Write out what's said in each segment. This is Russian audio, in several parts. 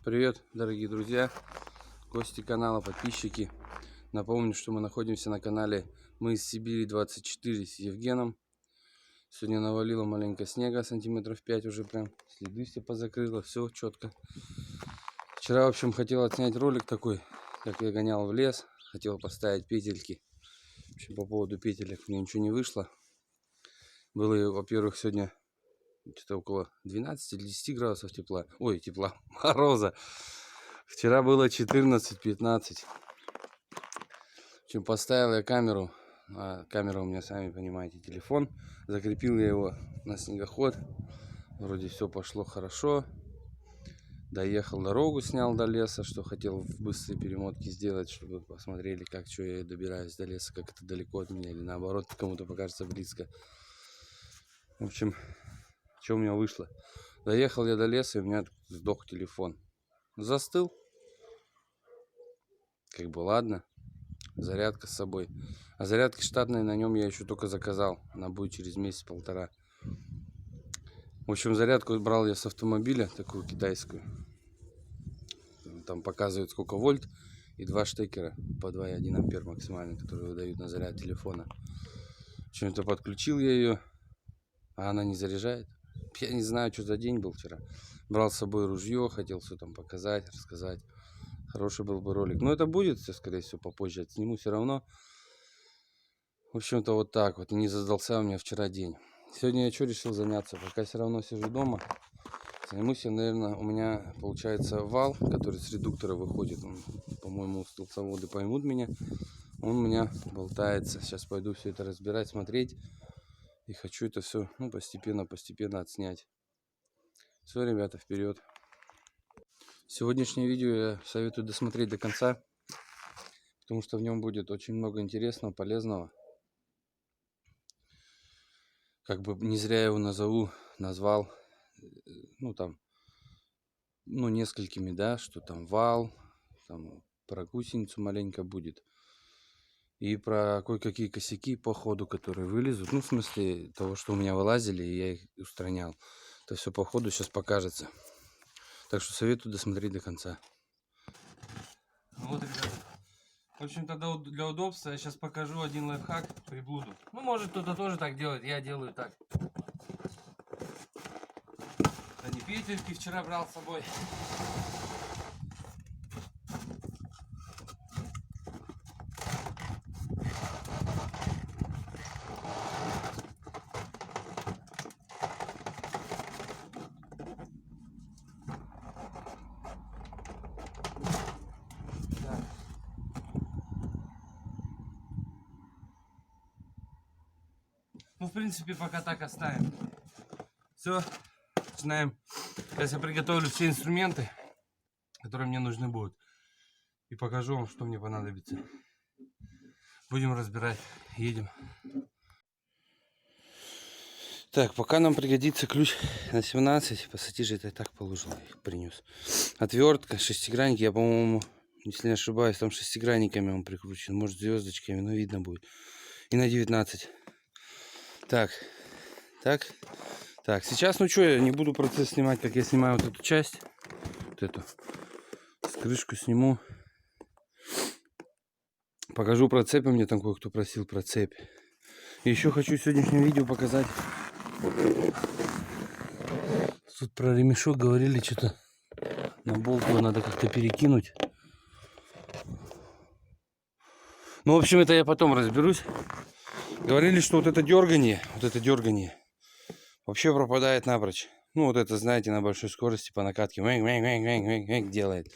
Привет, дорогие друзья, гости канала, подписчики. Напомню, что мы находимся на канале «Мы из Сибири 24» с Евгеном. Сегодня навалило маленько снега, сантиметров 5 уже прям. Следы все позакрыло, все четко. Вчера, в общем, хотел отснять ролик такой, как я гонял в лес. Хотел поставить петельки. В общем, по поводу петелек мне ничего не вышло. Было, во-первых, сегодня что-то около 12 или 10 градусов тепла. Ой, тепла, мороза. Вчера было 14-15. В общем, поставил я камеру. Камера у меня, сами понимаете, телефон. Закрепил я его на снегоход. Вроде все пошло хорошо. Доехал, дорогу снял до леса, что хотел в быстрой перемотке сделать, чтобы посмотрели, как что я добираюсь до леса, как это далеко от меня или наоборот кому-то покажется близко. В общем, что у меня вышло? Доехал я до леса, и у меня сдох телефон. Застыл. Как бы ладно. Зарядка с собой. А зарядки штатные на нем я еще только заказал. Она будет через месяц-полтора. В общем, зарядку брал я с автомобиля, такую китайскую. Там показывает сколько вольт. И 2 штекера по 2,1 ампер максимально, которые выдают на заряд телефона. В общем-то подключил я ее. А она не заряжает. Я не знаю, что за день был вчера. Брал с собой ружье, хотел все там показать, рассказать. Хороший был бы ролик. Но это будет все, скорее всего, попозже отсниму все равно. В общем-то, вот так вот. И не задался у меня вчера день. Сегодня я что решил заняться? Пока все равно сижу дома. Займусь я, наверное, у меня получается вал, который с редуктора выходит. По-моему, столбцоводы поймут меня. Он у меня болтается. Сейчас пойду все это разбирать, смотреть. И хочу это все, постепенно отснять. Все, ребята, вперед. Сегодняшнее видео я советую досмотреть до конца, потому что в нем будет очень много интересного, полезного. Как бы не зря его назвал, несколькими, да, что там вал, там про гусеницу маленько будет. И про кое-какие косяки по ходу, которые вылезут. Ну, в смысле того, что у меня вылазили, и я их устранял. Это все по ходу сейчас покажется. Так что советую досмотреть до конца. Вот, ребята. В общем-то, для удобства я сейчас покажу один лайфхак приблуду. Ну, может, кто-то тоже так делает. Я делаю так. Они петельки вчера брал с собой. Ну, в принципе, пока так оставим. Все, начинаем. Сейчас я приготовлю все инструменты, которые мне нужны будут. И покажу вам, что мне понадобится. Будем разбирать. Едем. Так, пока нам пригодится ключ на 17. Пассатижи это я так положил, их принес. Отвертка, шестигранники. Я, по-моему, если не ошибаюсь, там шестигранниками он прикручен. Может, звездочками, но видно будет. И на 19. Так. Сейчас, ну что, я не буду процесс снимать, как я снимаю вот эту часть. Вот эту. С крышку сниму. Покажу про цепи. Мне там кое-кто просил про цепь. И еще хочу в сегодняшнем видео показать. Тут про ремешок говорили, что-то на болт его надо как-то перекинуть. Ну, в общем, это я потом разберусь. Говорили, что вот это дергание вообще пропадает напрочь. Ну, вот это, знаете, на большой скорости по накатке делает.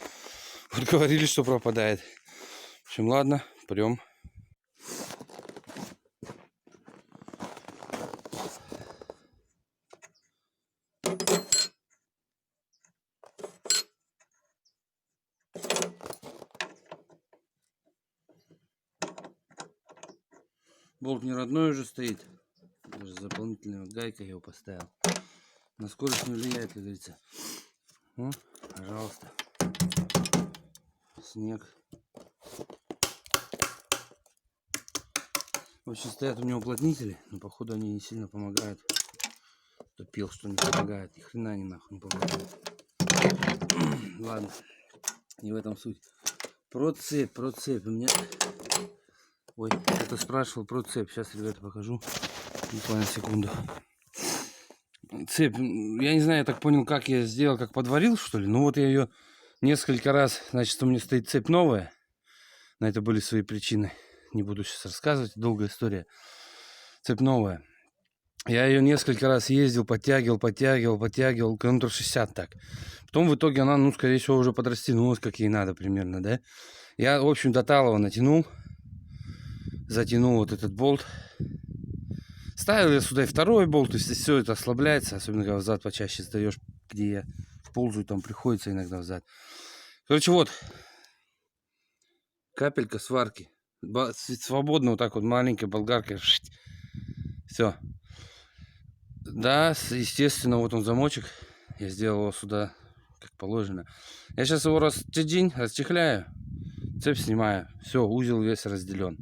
Вот говорили, что пропадает. В общем, ладно, прям. Болт не родной уже стоит. Даже с дополнительной гайкой я его поставил. На скорость не влияет, как говорится. Ну, пожалуйста. Снег. В общем, стоят у него уплотнители, но походу они не сильно помогают. Кто пел, что не помогает. Ни хрена они нахуй не помогают. Ладно, не в этом суть. Про цепь. У меня... Ой, кто-то спрашивал про цепь. Сейчас, ребята, покажу. Буквально секунду. Цепь, я не знаю, я так понял, как я сделал, как подварил, что ли. Ну вот я ее несколько раз, значит, у меня стоит цепь новая. На это были свои причины. Не буду сейчас рассказывать, долгая история. Цепь новая. Я ее несколько раз ездил, подтягивал, километров 60 так. Потом в итоге она, ну, скорее всего, уже подрастянулась, как ей надо примерно, да. Я, в общем, до талого натянул. Затянул вот этот болт. Ставил я сюда и второй болт, то есть все это ослабляется, особенно когда взад почаще сдаешь, где я ползаю, там приходится иногда взад. Короче, вот капелька сварки. Свободно вот так вот маленькой болгаркой. Все. Да, естественно, вот он замочек. Я сделал его сюда, как положено. Я сейчас его расчехляю, цепь снимаю. Все, узел весь разделен.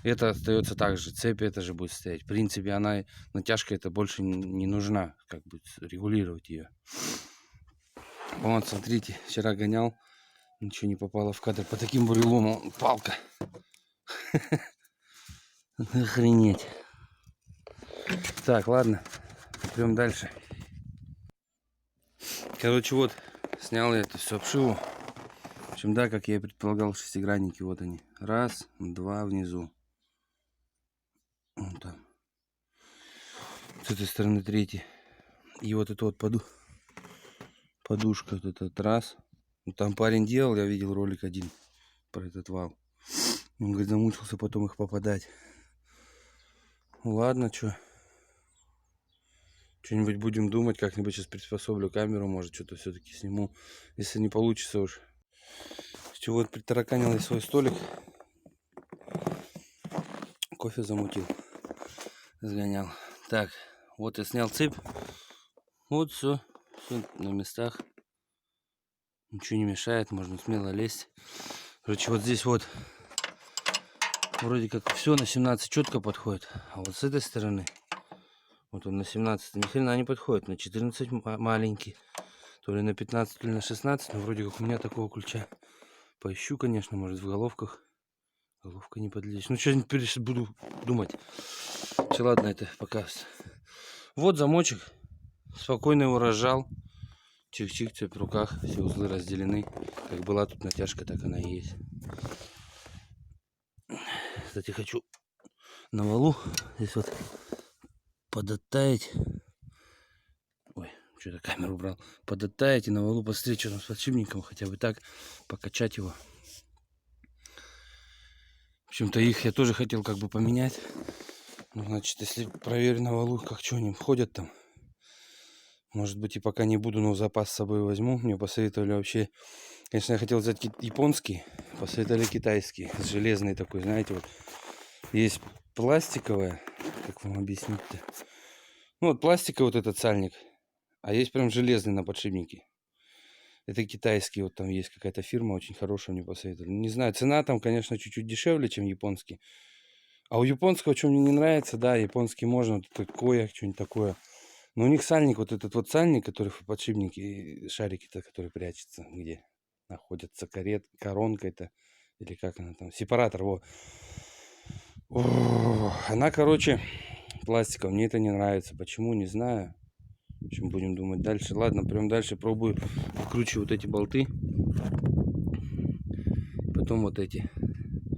Это остается так же. Цепь это же будет стоять. В принципе, она натяжка это больше не нужна. Как бы регулировать ее. Вот, смотрите, вчера гонял. Ничего не попало в кадр. По таким буреломам палка. Охренеть. Так, ладно. Прям дальше. Короче, вот, снял я это все обшиву. В общем, да, как я и предполагал, шестигранники. Вот они. Раз, два внизу. Вон там. С этой стороны третий. И вот это вот подушка. Вот этот раз. Ну, там парень делал, я видел ролик один про этот вал. Он говорит, замучился потом их попадать. Ну ладно, что. Что-нибудь будем думать, как-нибудь сейчас приспособлю камеру, может что-то все-таки сниму. Если не получится уж. Что, вот притараканил я свой столик. Кофе замутил. Сгонял. Так, вот я снял цепь. Вот все на местах. Ничего не мешает, можно смело лезть. Короче, вот здесь вот вроде как все на 17 четко подходит. А вот с этой стороны, вот он на 17 ни хрена не подходит. На 14 маленький. То ли на 15, то ли на 16. Но вроде как у меня такого ключа. Поищу, конечно, может в головках. Головка не подлезет. Ну, что-нибудь буду думать. Все, ладно, это пока. Вот замочек. Спокойно его разжал. Чих-чих, цепь в руках. Все узлы разделены. Как была тут натяжка, так она и есть. Кстати, хочу на валу здесь вот подоттаять. Ой, что-то камеру убрал. Подоттаять и на валу посмотреть, что там с подшипником. Хотя бы так покачать его. В общем-то, их я тоже хотел как бы поменять. Ну, значит, если проверю на валу, как что они входят там. Может быть, и пока не буду, но в запас с собой возьму. Мне посоветовали вообще... Конечно, я хотел взять японский. Посоветовали китайский. Железный такой, знаете, вот. Есть пластиковая. Как вам объяснить-то? Ну, вот пластиковый вот этот сальник. А есть прям железный на подшипнике. Это китайский. Вот там есть какая-то фирма очень хорошая, мне посоветовали. Не знаю, цена там, конечно, чуть-чуть дешевле, чем японский. А у японского, что мне не нравится, да, японский можно. Вот такое, что-нибудь такое. Но у них сальник, вот этот вот сальник, который в подшипнике, шарики-то, которые прячутся, где находится коронка-то, или как она там, сепаратор, во. Она, короче, пластиковая, мне это не нравится. Почему, не знаю. В общем, будем думать дальше. Ладно, прям дальше пробую вкручивать вот эти болты. Потом вот эти.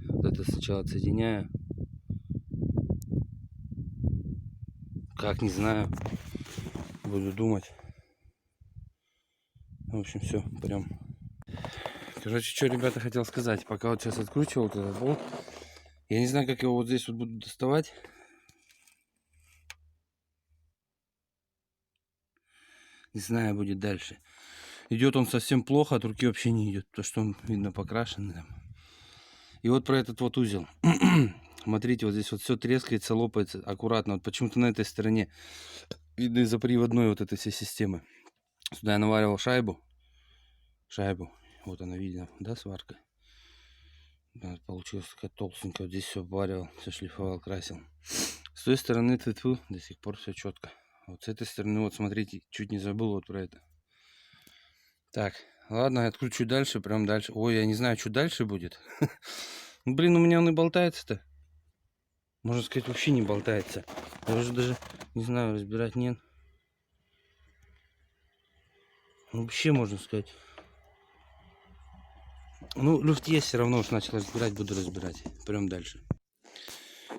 Вот это сначала отсоединяю. Как, не знаю. Буду думать. В общем, все, прям. Короче, что, ребята, хотел сказать. Пока вот сейчас откручивал вот этот болт. Я не знаю, как его вот здесь вот буду доставать. Не знаю, будет дальше. Идет он совсем плохо, от руки вообще не идет. Потому что он, видно, покрашенный там. И вот про этот вот узел. Смотрите, вот здесь вот все трескается, лопается аккуратно. Вот почему-то на этой стороне видно из-за приводной вот этой всей системы. Сюда я наваривал шайбу. Вот она видно, да, сварка. Да, получилось такая толстенькая. Вот здесь все обваривал, все шлифовал, красил. С той стороны до сих пор все четко. Вот с этой стороны, вот смотрите, чуть не забыл вот про это. Так, Ладно, я откручу дальше, прям дальше. Ой, я не знаю, что дальше будет. Ну, блин, у меня он и болтается-то. Можно сказать, вообще не болтается. Я уже даже не знаю, разбирать нет. Вообще, можно сказать. Ну, люфт есть, все равно уж начал разбирать, буду разбирать. Прям дальше.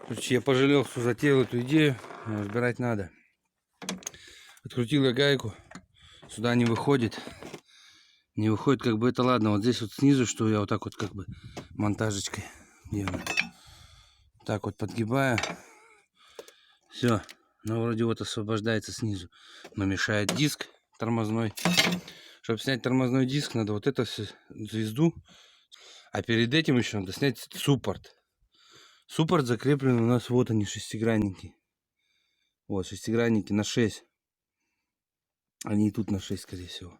Короче, я пожалел, что затеял эту идею. Разбирать надо. Открутил я гайку. Сюда не выходит. Не выходит, как бы это ладно. Вот здесь вот снизу, что я вот так вот как бы монтажечкой делаю. Так вот подгибаю. Все. Ну, вроде вот освобождается снизу. Но мешает диск тормозной. Чтобы снять тормозной диск, надо вот эту звезду. А перед этим еще надо снять суппорт. Суппорт закреплен у нас, вот они, шестигранники. Вот, шестигранники на 6. Они и тут на 6, скорее всего.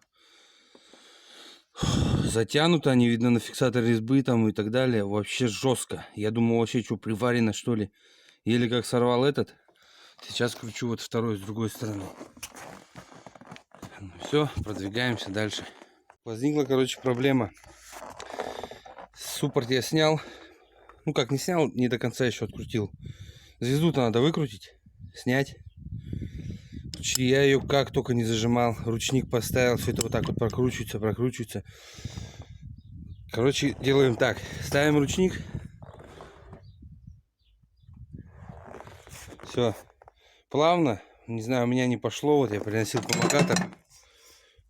Затянуты они, видно, на фиксаторе резьбы там и так далее. Вообще жестко. Я думал, вообще, что, приварено, что ли. Еле как сорвал этот. Сейчас кручу вот второй с другой стороны. Ну, все, продвигаемся дальше. Возникла, короче, проблема. Суппорт я снял. Ну как, не снял, не до конца еще открутил. Звезду-то надо выкрутить, снять. Я ее как только не зажимал, ручник поставил, все это вот так вот прокручивается, прокручивается. Короче, делаем так. Ставим ручник. Все. Плавно. Не знаю, у меня не пошло. Вот я приносил помогатор.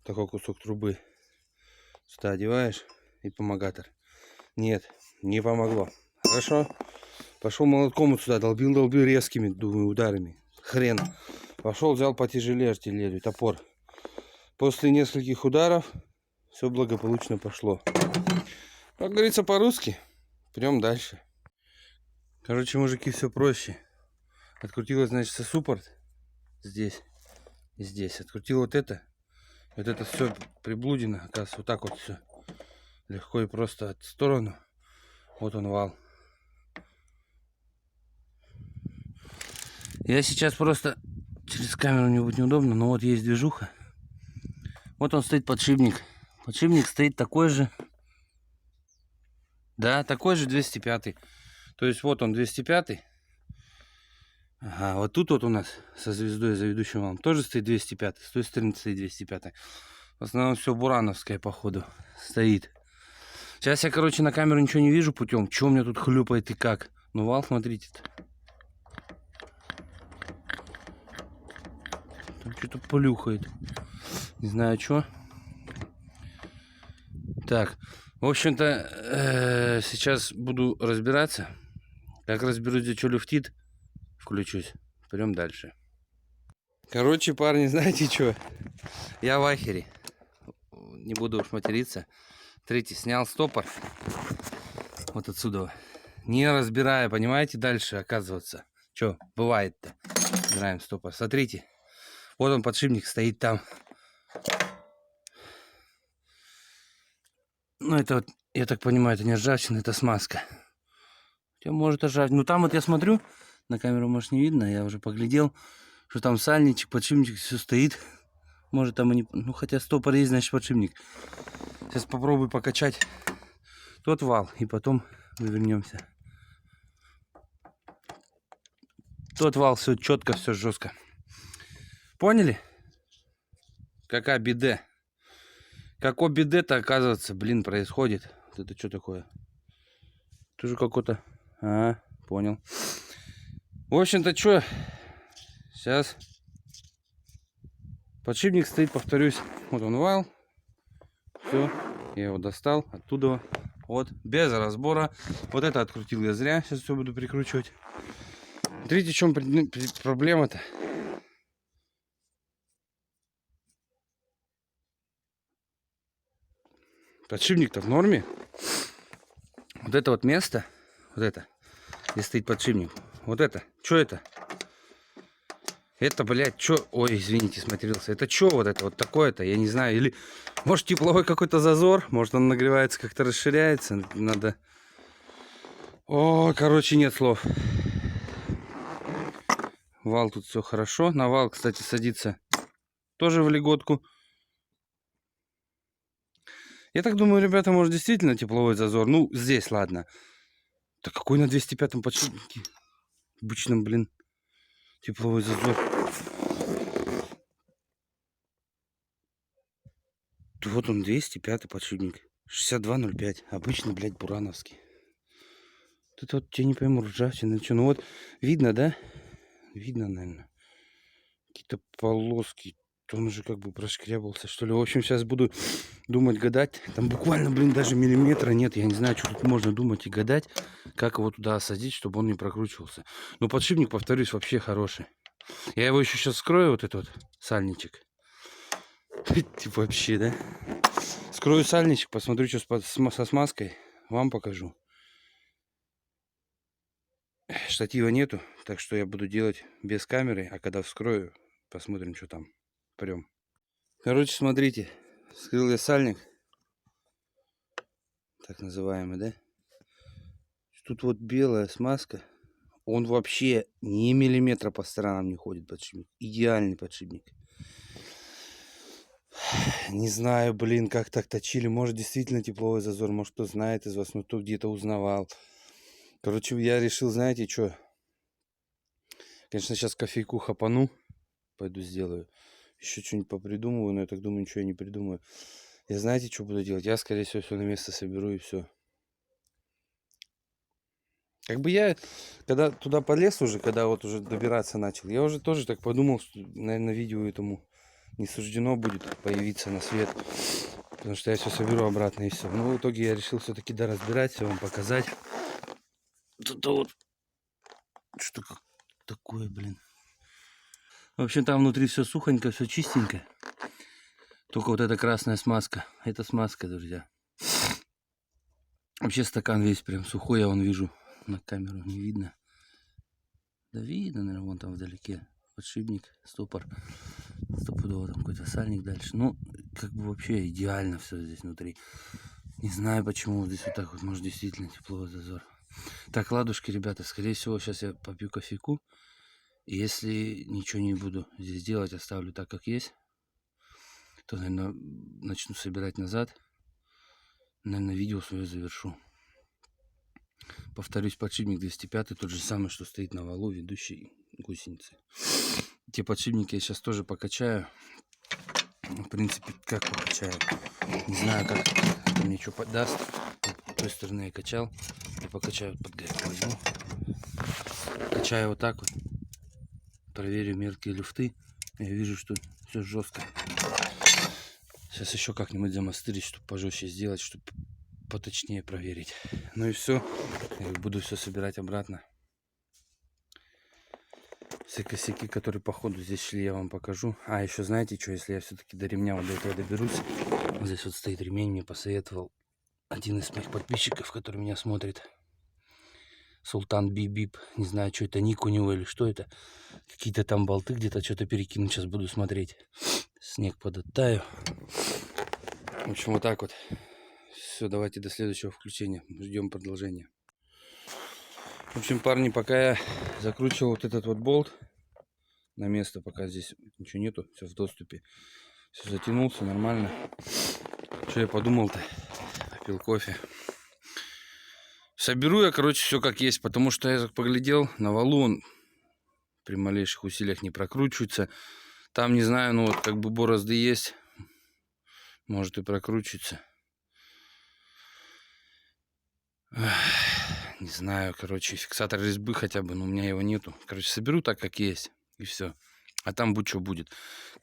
Такой кусок трубы. Сюда одеваешь и помогатор. Нет, не помогло. Хорошо. Пошел молотком вот сюда. Долбил резкими, думаю, ударами. Хрен. Пошел, взял потяжелее артиллерию, топор. После нескольких ударов все благополучно пошло. Как говорится по-русски, пойдем дальше. Короче, мужики, все проще. Открутилось, значит, суппорт здесь и здесь. Открутил вот это. Вот это все приблудено. Оказывается, вот так вот все. Легко и просто от сторону. Вот он вал. Я сейчас просто через камеру не будет неудобно, но вот есть движуха. Вот он стоит подшипник. Подшипник стоит такой же. Да, такой же 205. То есть вот он 205. Ага, вот тут вот у нас со звездой, за ведущим валом тоже стоит 205. С той стороны стоит 205. В основном все бурановское, походу, стоит. Сейчас я, короче, на камеру ничего не вижу путем. Что у меня тут хлюпает и как. Ну, вал, смотрите-то. Там что-то плюхает. Не знаю, что. Так, в общем-то, сейчас буду разбираться. Как разберусь, где что люфтит, включусь. Пойдем дальше. Короче, парни, знаете что? Я в ахере. Не буду уж материться. Смотрите, снял стопор. Вот отсюда. Не разбирая, понимаете, дальше оказывается. Что, бывает-то. Разбираем стопор. Смотрите. Вот он, подшипник, стоит там. Ну, это вот, я так понимаю, это не ржавчина, это смазка. Хотя может ржавчина. Ну, там вот я смотрю, на камеру, может, не видно. Я уже поглядел, что там сальничек, подшипничек, все стоит. Может, там и не... Ну, хотя стопор есть, значит, подшипник. Сейчас попробую покачать тот вал, и потом вывернемся. Тот вал, все четко, все жестко. Поняли? Какая беда? Какой беда-то, оказывается, блин, происходит. Вот это что такое? Тоже какой-то... А, понял. В общем-то, что? Сейчас. Подшипник стоит, повторюсь. Вот он вал. Все. Я его достал оттуда. Вот. Без разбора. Вот это открутил я зря. Сейчас все буду прикручивать. Смотрите, в чем проблема-то. Подшипник-то в норме. Вот это вот место. Вот это. Где стоит подшипник. Вот это. Что это? Это, блядь, что? Ой, извините, смотрелся. Это что вот это вот такое-то? Я не знаю. Или, может, тепловой какой-то зазор? Может, он нагревается, как-то расширяется? Надо... О, короче, нет слов. Вал тут все хорошо. На вал, кстати, садится тоже в льготку. Я так думаю, ребята, может действительно тепловой зазор. Ну, здесь, ладно. Да какой на 205-м подшипнике? Обычном, блин, тепловой зазор. Вот он, 205-й подшипник. 6205. Обычный, блядь, бурановский. Тут вот, я не пойму, ржавчина, что. Ну вот, видно, да? Видно, наверное. Какие-то полоски. Он уже как бы прошкрябался, что ли. В общем, сейчас буду думать, гадать. Там буквально, блин, даже миллиметра нет. Я не знаю, что тут можно думать и гадать. Как его туда осадить, чтобы он не прокручивался. Но подшипник, повторюсь, вообще хороший. Я его еще сейчас скрою, вот этот вот сальничек. Типа вообще, да? Скрою сальничек, посмотрю, что со смазкой. Вам покажу. Штатива нету, так что я буду делать без камеры. А когда вскрою, посмотрим, что там. Прям. Короче, смотрите. Вскрыл я сальник. Так называемый, да? Тут вот белая смазка. Он вообще ни миллиметра по сторонам не ходит, подшипник. Идеальный подшипник. Не знаю, блин, как так точили. Может, действительно тепловой зазор. Может, кто знает из вас, ну, кто где-то узнавал. Короче, я решил, знаете, что? Конечно, сейчас кофейку хапану. Пойду сделаю. Еще что-нибудь попридумываю, но я так думаю, ничего я не придумаю. Я знаете, что буду делать? Я, скорее всего, все на место соберу и все. Как бы я, когда туда полез уже, когда вот уже добираться начал, я уже тоже так подумал, что, наверное, видео этому не суждено будет появиться на свет. Потому что я все соберу обратно и все. Но в итоге я решил все-таки разбирать, все вам показать. Тут вот что такое, блин. В общем, там внутри все сухонько, все чистенько. Только вот эта красная смазка. Это смазка, друзья. Вообще стакан весь прям сухой, я вон вижу. На камеру не видно. Да видно, наверное, вон там вдалеке. Подшипник, стопор. Стопудово там какой-то сальник дальше. Ну, как бы вообще идеально все здесь внутри. Не знаю, почему здесь вот так вот. Может, действительно тепловой зазор. Так, ладушки, ребята. Скорее всего, сейчас я попью кофейку. И если ничего не буду здесь делать, оставлю так, как есть, то, наверное, начну собирать назад. Наверное, видео свое завершу. Повторюсь, подшипник 205, тот же самый, что стоит на валу, ведущей гусеницы. Те подшипники я сейчас тоже покачаю. В принципе, как покачаю? Не знаю, как это мне что подаст. С той стороны я качал. Я покачаю, под гайку возьму. Качаю вот так вот. Проверю мелкие люфты. Я вижу, что все жестко. Сейчас еще как-нибудь замастерить, чтобы пожестче сделать, чтобы поточнее проверить. Ну и все. Я буду все собирать обратно. Все косяки, которые по ходу здесь шли, я вам покажу. А еще знаете что, если я все-таки до ремня вот до этого доберусь. Вот здесь вот стоит ремень, мне посоветовал один из моих подписчиков, который меня смотрит. Султан Бибип. Не знаю, что это, ник у него или что это. Какие-то там болты где-то что-то перекинуть. Сейчас буду смотреть. Снег подоттаю. В общем, вот так вот. Все, давайте до следующего включения. Ждем продолжения. В общем, парни, пока я закручивал вот этот вот болт на место, пока здесь ничего нету, все в доступе. Все затянулся нормально. Что я подумал-то? Попил кофе. Соберу я, короче, все как есть, потому что я поглядел, на валу он при малейших усилиях не прокручивается. Там, не знаю, ну вот как бы борозды есть. Может и прокручивается. Не знаю, короче, фиксатор резьбы хотя бы, но у меня его нету. Короче, соберу так, как есть, и все. А там будь что будет.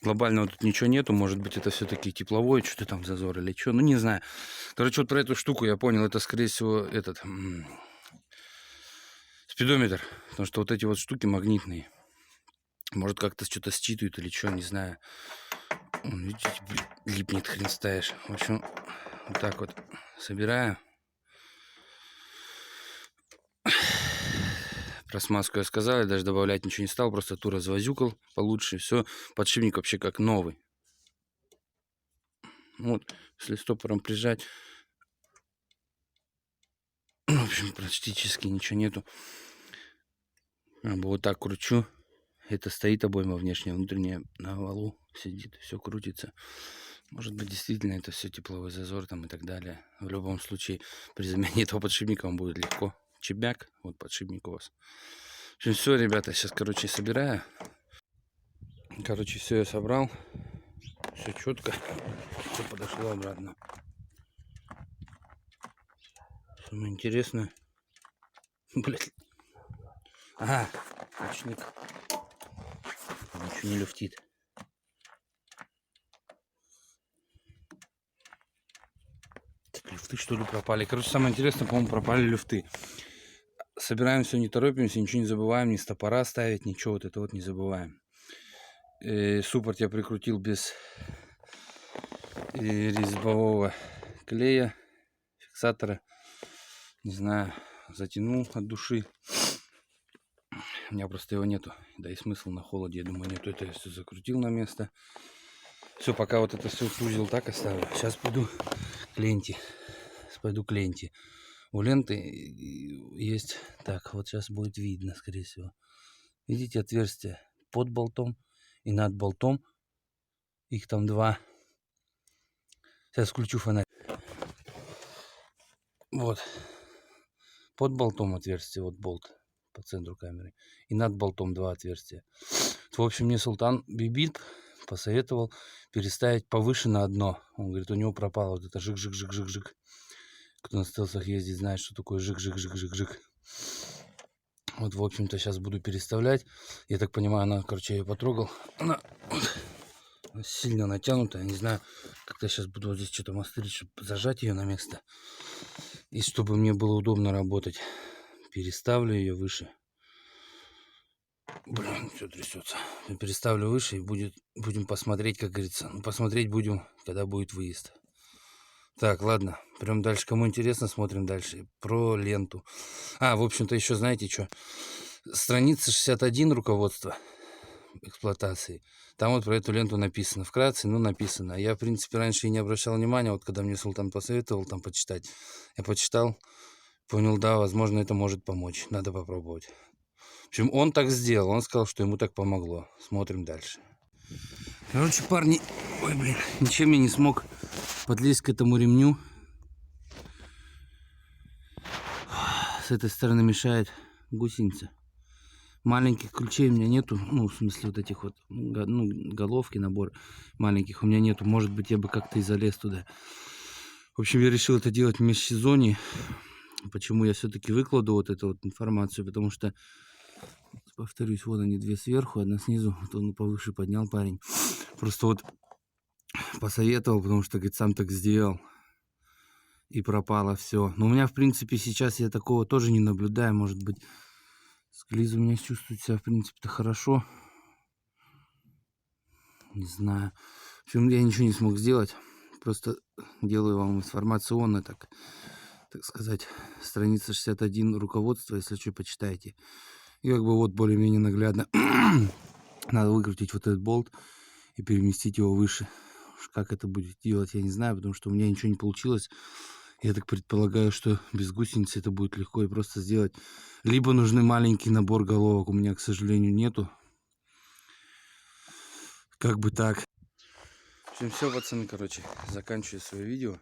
Глобального тут ничего нету. Может быть, это все-таки тепловой, что-то там зазор или что. Ну, не знаю. Короче, вот про эту штуку я понял. Это, скорее всего, этот спидометр. Потому что вот эти вот штуки магнитные. Может, как-то что-то считывают или что, не знаю. Видите, липнет, хрен ставишь. В общем, вот так вот собираю. Про смазку я сказал, я даже добавлять ничего не стал, просто ту развозюкал получше. Все, подшипник вообще как новый. Вот, если стопором прижать, в общем, практически ничего нету. Вот так кручу. Это стоит обойма внешняя, внутренняя на валу сидит, все крутится. Может быть, действительно это все тепловой зазор там и так далее. В любом случае, при замене этого подшипника вам будет легко. Чебяк, вот подшипник у вас. В общем, все, ребята, сейчас, короче, собираю. Короче, все я собрал. Все четко. Все подошло обратно. Самое интересное. Блять. Ага, очник. Ничего не люфтит. Так, люфты что ли пропали? Короче, самое интересное, по-моему, пропали люфты. Собираем все, не торопимся, ничего не забываем, ни стопора ставить, ничего вот это вот не забываем. Суппорт я прикрутил без резьбового клея, фиксатора. Не знаю, затянул от души. У меня просто его нету. Да и смысл на холоде, я думаю, нету. Это я все закрутил на место. Все, пока вот это все узел так оставлю. Сейчас пойду к ленте. Пойду к ленте. У ленты есть... Так, вот сейчас будет видно, скорее всего. Видите отверстие под болтом и над болтом. Их там два. Сейчас включу фонарь. Вот. Под болтом отверстие, вот болт по центру камеры. И над болтом два отверстия. В общем, мне Султан Бибит посоветовал переставить повыше на одно. Он говорит, у него пропало вот это жик-жик-жик-жик-жик. Кто на стелсах ездит, знает, что такое жик-жик-жик-жик-жик. Вот, в общем-то, сейчас буду переставлять. Я так понимаю, она, короче, я ее потрогал. Она сильно натянутая. Не знаю, как-то сейчас буду вот здесь что-то мастерить, чтобы зажать ее на место. И чтобы мне было удобно работать. Переставлю ее выше. Блин, все трясется. Переставлю выше и будем посмотреть, как говорится. Ну, посмотреть будем, когда будет выезд. Так, ладно. Прям дальше. Кому интересно, смотрим дальше. Про ленту. В общем-то, еще знаете что? Страница 61 руководства эксплуатации. Там вот про эту ленту написано. Вкратце, ну, написано. Я, в принципе, раньше и не обращал внимания. Вот когда мне Султан посоветовал там почитать. Я почитал. Понял, да, возможно, это может помочь. Надо попробовать. В общем, он так сделал. Он сказал, что ему так помогло. Смотрим дальше. Короче, парни... Ой, блин. Ничем я не смог подлезть к этому ремню. С этой стороны мешает гусеница. Маленьких ключей у меня нету. Ну, в смысле, вот этих вот, ну, головки, набор маленьких у меня нету. Может быть, я бы как-то и залез туда. В общем, я решил это делать в межсезонье. Почему я все-таки выкладу вот эту вот информацию? Потому что, повторюсь, вот они две сверху, одна снизу. Вот он повыше поднял парень. Просто вот посоветовал, потому что, говорит, сам так сделал. И пропало все. Но у меня, в принципе, сейчас я такого тоже не наблюдаю. Может быть, склиз у меня чувствует себя, в принципе-то, хорошо. Не знаю. В общем, я ничего не смог сделать. Просто делаю вам информационно, так сказать, страница 61 руководство, если что, почитайте. И как бы вот более-менее наглядно. Надо выкрутить вот этот болт и переместить его выше. Как это будет делать, я не знаю, потому что у меня ничего не получилось. Я так предполагаю, что без гусеницы это будет легко и просто сделать. Либо нужны маленький набор головок. У меня, к сожалению, нету. Как бы так. В общем, все, пацаны, короче, заканчиваю свое видео.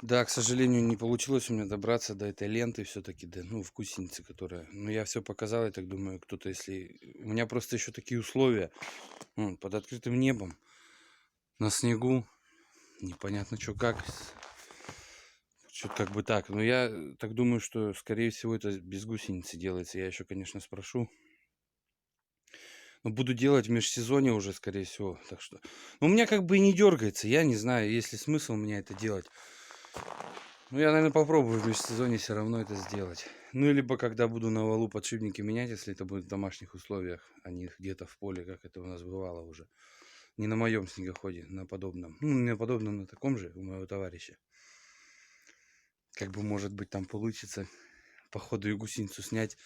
Да, к сожалению, не получилось у меня добраться до этой ленты все-таки, да, ну, в гусенице, которая... Ну, я все показал, я так думаю, кто-то, если... У меня просто еще такие условия, под открытым небом, на снегу, непонятно что как, что-то как бы так. Но я так думаю, что, скорее всего, это без гусеницы делается. Я еще, конечно, спрошу. Но буду делать в межсезонье уже, скорее всего. Так что... Но у меня как бы и не дергается. Я не знаю, есть ли смысл у меня это делать. Ну, я, наверное, попробую в межсезонье все равно это сделать. Ну, либо когда буду на валу подшипники менять, если это будет в домашних условиях, а не где-то в поле, как это у нас бывало уже. Не на моем снегоходе, на подобном. Ну, не на подобном, на таком же у моего товарища. Как бы, может быть, там получится по ходу и гусеницу снять.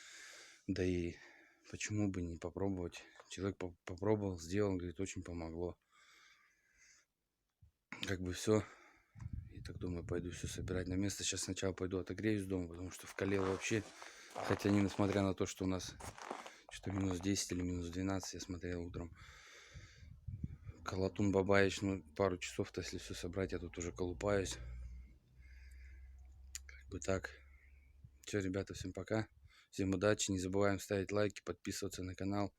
Да и почему бы не попробовать. Человек попробовал, сделал, говорит, очень помогло. Как бы все. И так думаю, пойду все собирать на место. Сейчас сначала пойду отогреюсь дома, потому что вкалел вообще. Хотя, несмотря на то, что у нас что-то минус 10 или минус 12, я смотрел утром. Колотун Бабаич, ну пару часов-то, если все собрать, я тут уже колупаюсь. Как бы так. Все, ребята, всем пока. Всем удачи. Не забываем ставить лайки, подписываться на канал.